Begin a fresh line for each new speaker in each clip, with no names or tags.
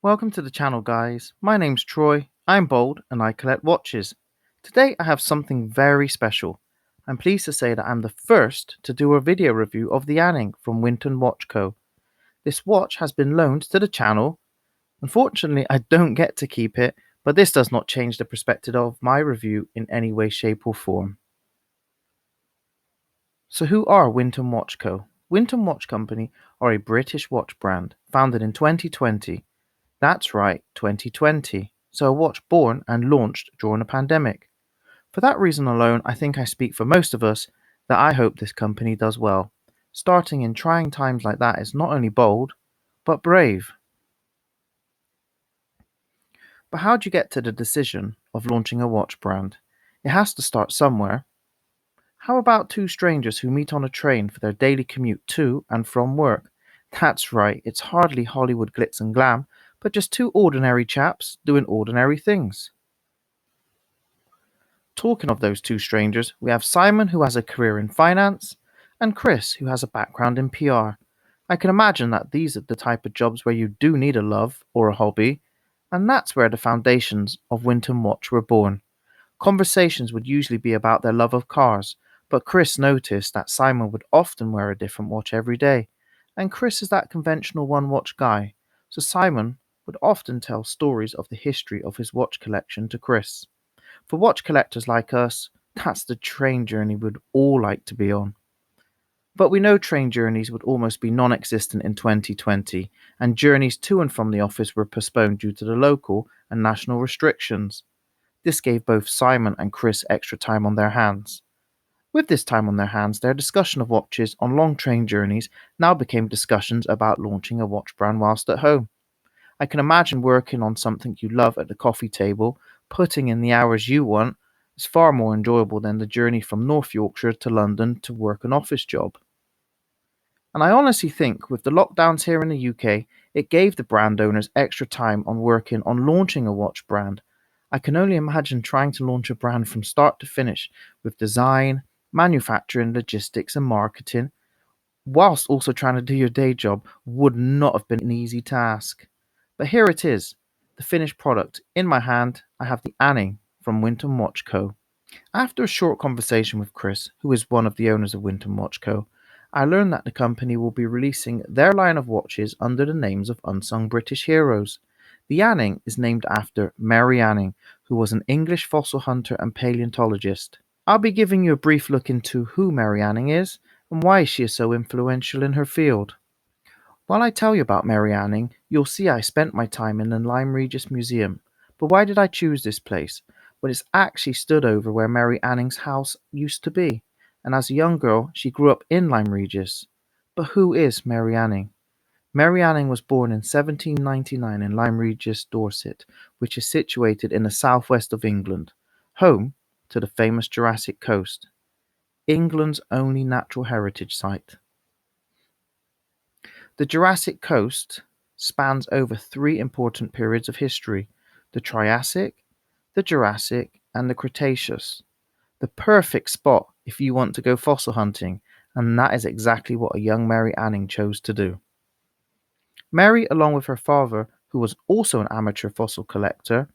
Welcome to the channel, guys. My name's Troy, I'm bold, and I collect watches. Today I have something very special. I'm pleased to say that I'm the first to do a video review of the Anning from Winton Watch Co. This watch has been loaned to the channel. Unfortunately, I don't get to keep it, but this does not change the perspective of my review in any way, shape, or form. So who are Winton Watch Co? Winton Watch Company are a British watch brand founded in 2020. That's right, 2020. So a watch born and launched during a pandemic. For that reason alone, I think I speak for most of us that I hope this company does well. Starting in trying times like that is not only bold, but brave. But how do you get to the decision of launching a watch brand? It has to start somewhere. How about two strangers who meet on a train for their daily commute to and from work? That's right, it's hardly Hollywood glitz and glam, but just two ordinary chaps doing ordinary things. Talking of those two strangers, we have Simon, who has a career in finance, and Chris, who has a background in PR. I can imagine that these are the type of jobs where you do need a love or a hobby, and that's where the foundations of Winton Watch were born. Conversations would usually be about their love of cars, but Chris noticed that Simon would often wear a different watch every day, and Chris is that conventional one watch guy, so Simon would often tell stories of the history of his watch collection to Chris. For watch collectors like us, that's the train journey we'd all like to be on. But we know train journeys would almost be non existent in 2020, and journeys to and from the office were postponed due to the local and national restrictions. This gave both Simon and Chris extra time on their hands. With this time on their hands, their discussion of watches on long train journeys now became discussions about launching a watch brand whilst at home. I can imagine working on something you love at the coffee table, putting in the hours you want, is far more enjoyable than the journey from North Yorkshire to London to work an office job. And I honestly think with the lockdowns here in the UK, it gave the brand owners extra time on working on launching a watch brand. I can only imagine trying to launch a brand from start to finish with design, manufacturing, logistics, and marketing, whilst also trying to do your day job would not have been an easy task. But here it is, the finished product. In my hand, I have the Anning from Winton Watch Co. After a short conversation with Chris, who is one of the owners of Winton Watch Co., I learned that the company will be releasing their line of watches under the names of unsung British heroes. The Anning is named after Mary Anning, who was an English fossil hunter and paleontologist. I'll be giving you a brief look into who Mary Anning is and why she is so influential in her field. While I tell you about Mary Anning, you'll see I spent my time in the Lyme Regis Museum. But why did I choose this place? Well, it's actually stood over where Mary Anning's house used to be, and as a young girl, she grew up in Lyme Regis. But who is Mary Anning? Mary Anning was born in 1799 in Lyme Regis, Dorset, which is situated in the southwest of England, home to the famous Jurassic Coast, England's only natural heritage site. The Jurassic Coast spans over three important periods of history: the Triassic, the Jurassic, and the Cretaceous. The perfect spot if you want to go fossil hunting, and that is exactly what a young Mary Anning chose to do. Mary, along with her father, who was also an amateur fossil collector,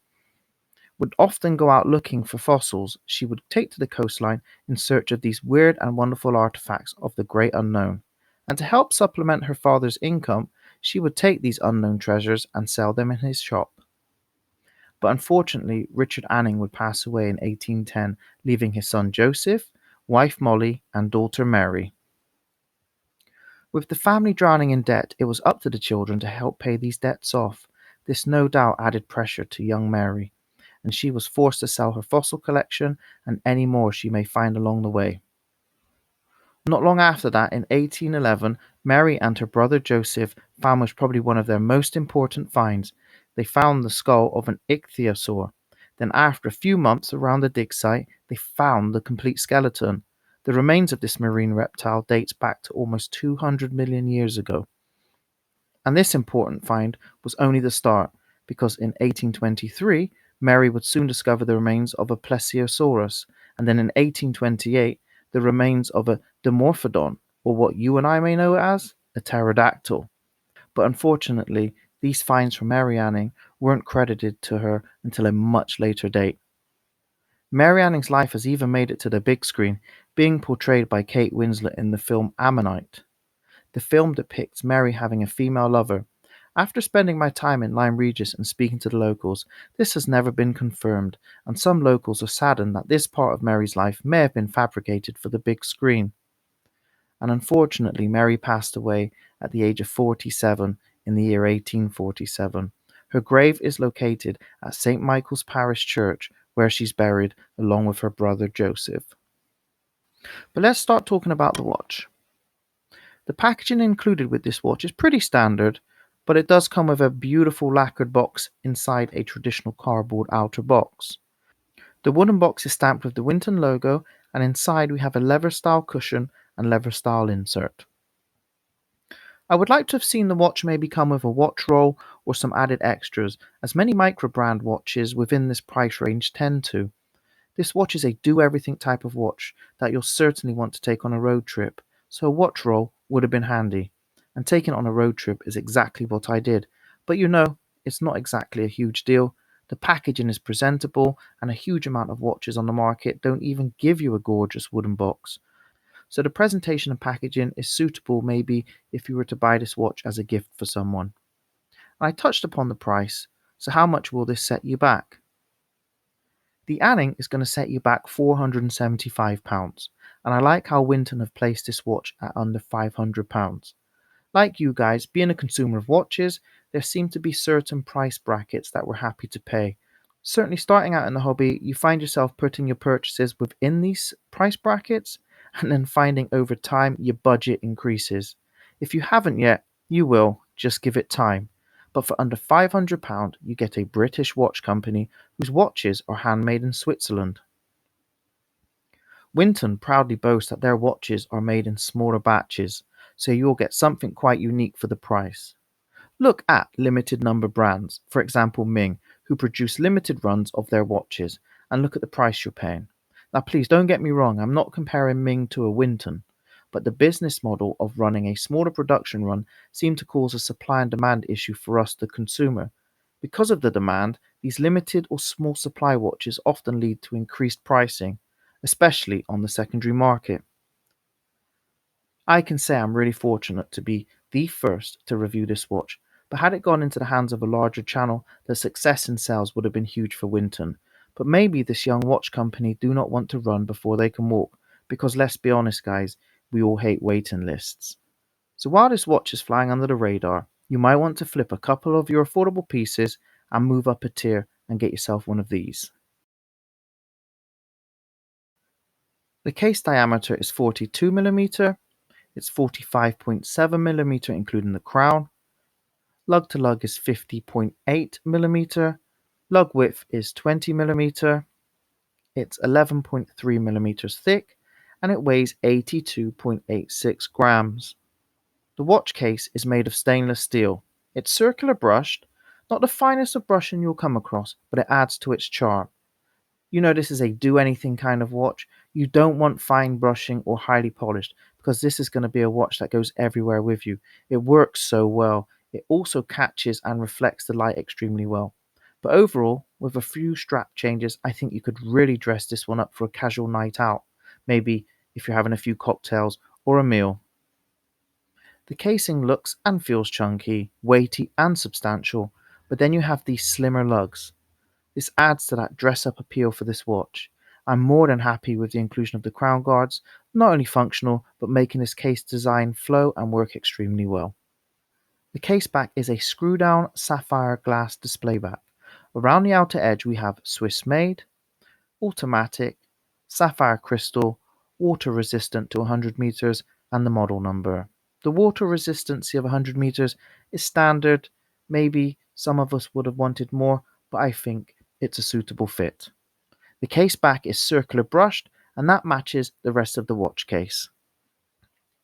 would often go out looking for fossils. She would take to the coastline in search of these weird and wonderful artifacts of the great unknown. And to help supplement her father's income, she would take these unknown treasures and sell them in his shop. But unfortunately, Richard Anning would pass away in 1810, leaving his son Joseph, wife Molly, and daughter Mary. With the family drowning in debt, it was up to the children to help pay these debts off. This no doubt added pressure to young Mary, and she was forced to sell her fossil collection and any more she may find along the way. Not long after that, in 1811, Mary and her brother Joseph found was probably one of their most important finds. They found the skull of an ichthyosaur. Then, after a few months around the dig site, they found the complete skeleton. The remains of this marine reptile dates back to almost 200 million years ago. And this important find was only the start, because in 1823, Mary would soon discover the remains of a plesiosaurus, and then in 1828, the remains of a dimorphodon, or what you and I may know as a pterodactyl. But unfortunately, These finds from Mary Anning weren't credited to her until a much later date. Mary Anning's life has even made it to the big screen, being portrayed by Kate Winslet in the film Ammonite. The film depicts Mary having a female lover. After spending my time in Lyme Regis and speaking to the locals, this has never been confirmed, and some locals are saddened that this part of Mary's life may have been fabricated for the big screen. And unfortunately, Mary passed away at the age of 47 in the year 1847. Her grave is located at St. Michael's Parish Church, where she's buried along with her brother Joseph. But let's start talking about the watch. The packaging included with this watch is pretty standard, but it does come with a beautiful lacquered box inside a traditional cardboard outer box. The wooden box is stamped with the Winton logo, and inside we have a leather style cushion and leather style insert. I would like to have seen the watch maybe come with a watch roll or some added extras, as many microbrand watches within this price range tend to. This watch is a do-everything type of watch that you'll certainly want to take on a road trip, so a watch roll would have been handy. And taking it on a road trip is exactly what I did. But it's not exactly a huge deal. The packaging is presentable, and a huge amount of watches on the market don't even give you a gorgeous wooden box. So the presentation and packaging is suitable maybe if you were to buy this watch as a gift for someone. And I touched upon the price, so how much will this set you back? The Anning is going to set you back £475, and I like how Winton have placed this watch at under £500. Like you guys, being a consumer of watches, there seem to be certain price brackets that we're happy to pay. Certainly starting out in the hobby, you find yourself putting your purchases within these price brackets and then finding over time your budget increases. If you haven't yet, you will, just give it time. But for under £500, you get a British watch company whose watches are handmade in Switzerland. Winton proudly boasts that their watches are made in smaller batches, so you'll get something quite unique for the price. Look at limited number brands, for example Ming, who produce limited runs of their watches, and look at the price you're paying. Now please don't get me wrong, I'm not comparing Ming to a Winton, but the business model of running a smaller production run seemed to cause a supply and demand issue for us, the consumer. Because of the demand, these limited or small supply watches often lead to increased pricing, especially on the secondary market. I can say I'm really fortunate to be the first to review this watch, but had it gone into the hands of a larger channel, the success in sales would have been huge for Winton. But maybe this young watch company do not want to run before they can walk, because let's be honest guys, we all hate waiting lists. So while this watch is flying under the radar, you might want to flip a couple of your affordable pieces and move up a tier and get yourself one of these. The case diameter is 42mm, it's 45.7mm including the crown. Lug to lug is 50.8mm. Lug width is 20mm. It's 11.3mm thick and it weighs 82.86 grams. The watch case is made of stainless steel. It's circular brushed, not the finest of brushing you'll come across, but it adds to its charm. This is a do anything kind of watch. You don't want fine brushing or highly polished because this is going to be a watch that goes everywhere with you. It works so well. It also catches and reflects the light extremely well. But overall, with a few strap changes, I think you could really dress this one up for a casual night out. Maybe if you're having a few cocktails or a meal. The casing looks and feels chunky, weighty and substantial, but then you have these slimmer lugs. This adds to that dress-up appeal for this watch. I'm more than happy with the inclusion of the crown guards, not only functional, but making this case design flow and work extremely well. The case back is a screw-down sapphire glass display back. Around the outer edge we have Swiss made, automatic, sapphire crystal, water resistant to 100 meters, and the model number. The water resistancy of 100 meters is standard. Maybe some of us would have wanted more, but I think it's a suitable fit. The case back is circular brushed, and that matches the rest of the watch case.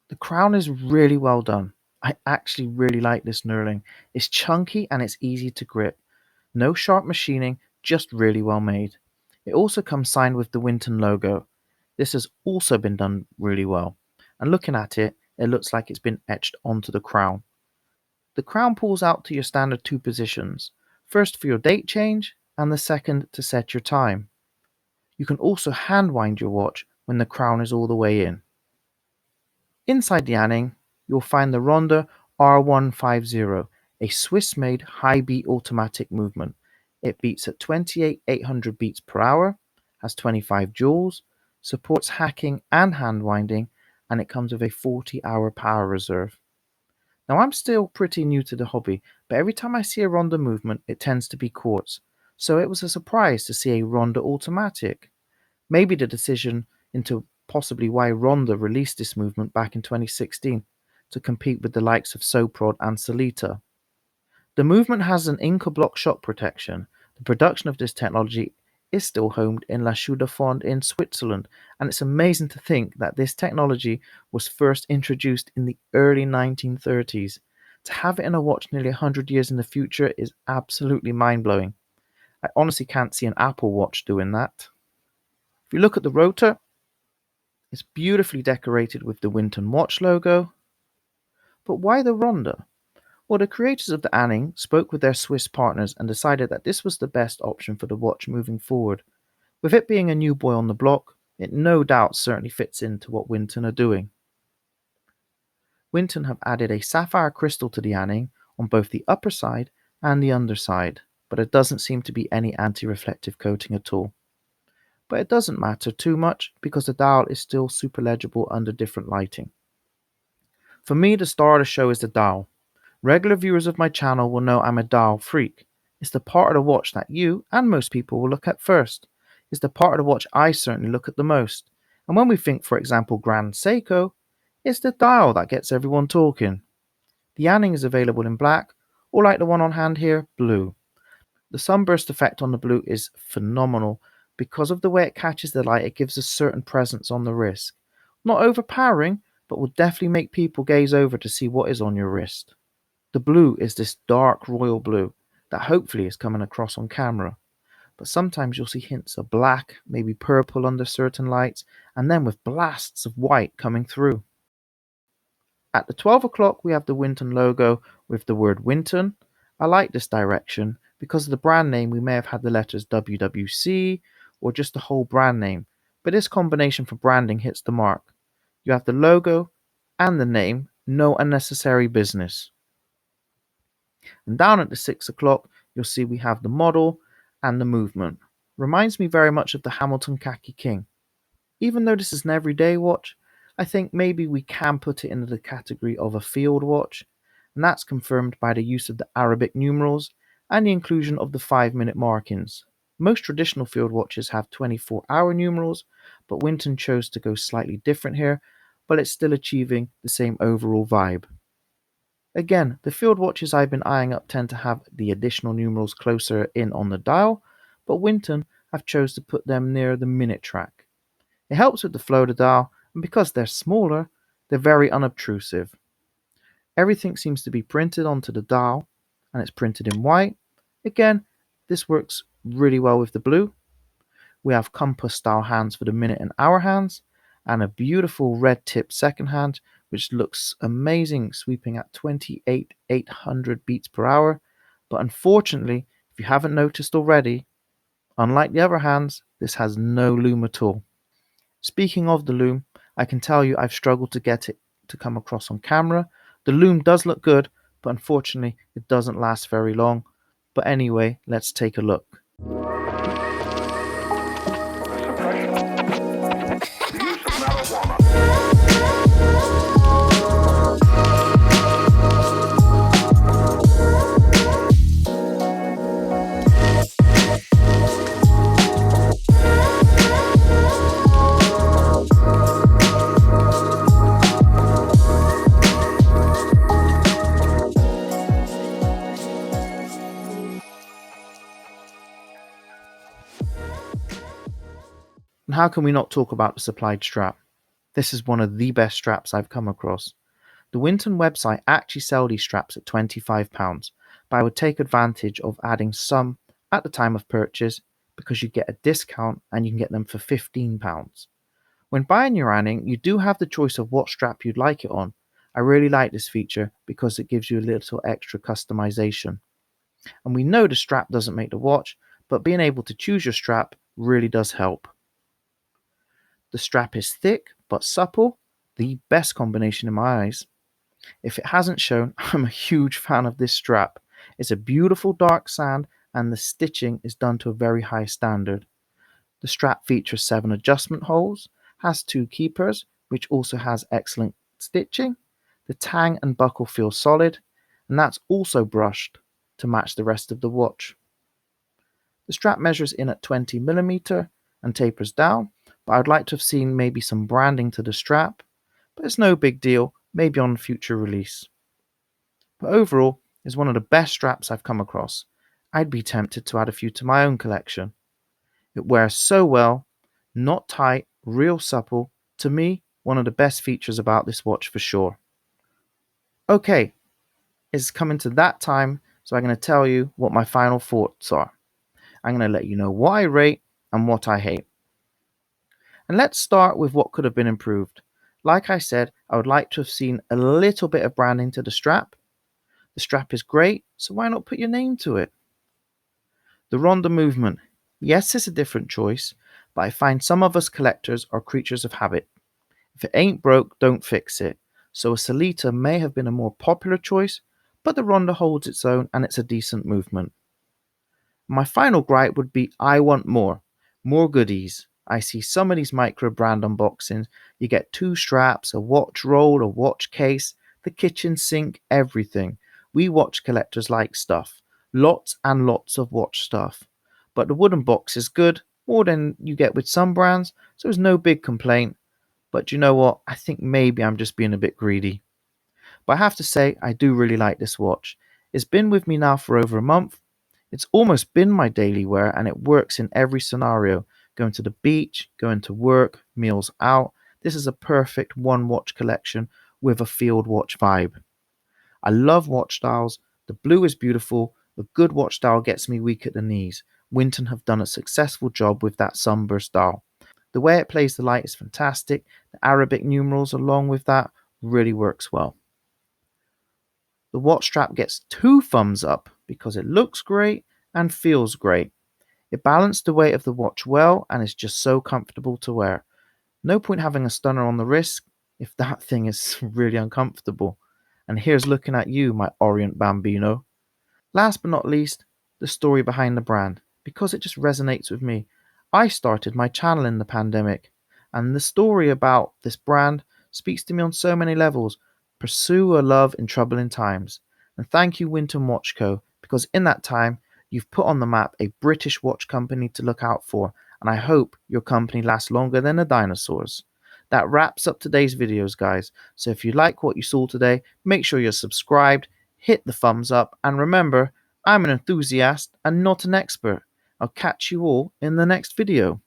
The crown is really well done. I actually really like this knurling. It's chunky and it's easy to grip. No sharp machining, just really well made. It also comes signed with the Winton logo. This has also been done really well. And looking at it, it looks like it's been etched onto the crown. The crown pulls out to your standard two positions, first for your date change and the second to set your time. You can also hand wind your watch when the crown is all the way in. Inside the Anning, you'll find the Ronda R150, a Swiss-made high-beat automatic movement. It beats at 28,800 beats per hour, has 25 joules, supports hacking and hand winding, and it comes with a 40-hour power reserve. Now, I'm still pretty new to the hobby, but every time I see a Ronda movement, it tends to be quartz, so it was a surprise to see a Ronda automatic. Maybe the decision into possibly why Ronda released this movement back in 2016 to compete with the likes of Soprod and Solita. The movement has an Inca block shock protection. The production of this technology is still homed in La Chaux de Fonds in Switzerland, and it's amazing to think that this technology was first introduced in the early 1930s. To have it in a watch nearly 100 years in the future is absolutely mind-blowing. I honestly can't see an Apple Watch doing that. If you look at the rotor, it's beautifully decorated with the Winton Watch logo. But why the Ronda? Well, the creators of the Anning spoke with their Swiss partners and decided that this was the best option for the watch moving forward. With it being a new boy on the block, it no doubt certainly fits into what Winton are doing. Winton have added a sapphire crystal to the Anning on both the upper side and the underside, but it doesn't seem to be any anti-reflective coating at all. But it doesn't matter too much because the dial is still super legible under different lighting. For me, the star of the show is the dial. Regular viewers of my channel will know I'm a dial freak. It's the part of the watch that you and most people will look at first. It's the part of the watch I certainly look at the most. And when we think, for example, Grand Seiko, it's the dial that gets everyone talking. The Anning is available in black, or like the one on hand here, blue. The sunburst effect on the blue is phenomenal. Because of the way it catches the light, it gives a certain presence on the wrist. Not overpowering, but will definitely make people gaze over to see what is on your wrist. The blue is this dark royal blue that hopefully is coming across on camera. But sometimes you'll see hints of black, maybe purple under certain lights, and then with blasts of white coming through. At the 12 o'clock we have the Winton logo with the word Winton. I like this direction. Because of the brand name we may have had the letters WWC or just the whole brand name, but this combination for branding hits the mark. You have the logo and the name, no unnecessary business. And down at the 6 o'clock you'll see we have the model and the movement. Reminds me very much of the Hamilton Khaki King. Even though this is an everyday watch, I think maybe we can put it into the category of a field watch, and that's confirmed by the use of the Arabic numerals and the inclusion of the 5-minute markings. Most traditional field watches have 24-hour numerals, but Winton chose to go slightly different here, but it's still achieving the same overall vibe. Again, the field watches I've been eyeing up tend to have the additional numerals closer in on the dial, but Winton have chose to put them near the minute track. It helps with the flow of the dial, and because they're smaller, they're very unobtrusive. Everything seems to be printed onto the dial, and it's printed in white. Again, this works really well with the blue. We have compass style hands for the minute and hour hands, and a beautiful red tip second hand, which looks amazing, sweeping at 28,800 beats per hour. But unfortunately, if you haven't noticed already, unlike the other hands, this has no loom at all. Speaking of the loom, I can tell you I've struggled to get it to come across on camera. The loom does look good, but unfortunately it doesn't last very long. But anyway, let's take a look. And how can we not talk about the supplied strap? This is one of the best straps I've come across. The Winton website actually sell these straps at £25, but I would take advantage of adding some at the time of purchase because you get a discount and you can get them for £15. When buying your Anning, you do have the choice of what strap you'd like it on, I really like this feature because it gives you a little extra customization. And we know the strap doesn't make the watch, but being able to choose your strap really does help. The strap is thick but supple, the best combination in my eyes. If it hasn't shown, I'm a huge fan of this strap. It's a beautiful dark sand and the stitching is done to a very high standard. The strap features 7 adjustment holes, has 2 keepers, which also has excellent stitching. The tang and buckle feel solid, and that's also brushed to match the rest of the watch. The strap measures in at 20mm and tapers down, but I'd like to have seen maybe some branding to the strap, but it's no big deal, maybe on future release. But overall, it's one of the best straps I've come across. I'd be tempted to add a few to my own collection. It wears so well, not tight, real supple. To me, one of the best features about this watch for sure. Okay, it's coming to that time, so I'm going to tell you what my final thoughts are. I'm going to let you know what I rate and what I hate. And let's start with what could have been improved. Like I said, I would like to have seen a little bit of branding to the strap. The strap is great, so why not put your name to it? The Ronda movement. Yes, it's a different choice, but I find some of us collectors are creatures of habit. If it ain't broke, don't fix it. So a Salita may have been a more popular choice, but the Ronda holds its own and it's a decent movement. My final gripe would be I want more. More goodies. I see some of these micro brand unboxings. You get 2 straps, a watch roll, a watch case, the kitchen sink, everything. We watch collectors like stuff. Lots and lots of watch stuff. But the wooden box is good, more than you get with some brands, so there's no big complaint. But you know what? I think maybe I'm just being a bit greedy. But I have to say, I do really like this watch. It's been with me now for over a month. It's almost been my daily wear and it works in every scenario. Going to the beach, going to work, meals out. This is a perfect one watch collection with a field watch vibe. I love watch styles. The blue is beautiful. A good watch style gets me weak at the knees. Winton have done a successful job with that sunburst style. The way it plays the light is fantastic. The Arabic numerals along with that really works well. The watch strap gets 2 thumbs up because it looks great and feels great. It balanced the weight of the watch well and is just so comfortable to wear. No point having a stunner on the wrist if that thing is really uncomfortable. And here's looking at you, my Orient Bambino. Last but not least, the story behind the brand, because it just resonates with me. I started my channel in the pandemic, and the story about this brand speaks to me on so many levels. Pursue a love in troubling times. And thank you, Winton Watch Co., because in that time, you've put on the map a British watch company to look out for, and I hope your company lasts longer than the dinosaurs. That wraps up today's videos, guys. So if you like what you saw today, make sure you're subscribed, hit the thumbs up, and remember, I'm an enthusiast and not an expert. I'll catch you all in the next video.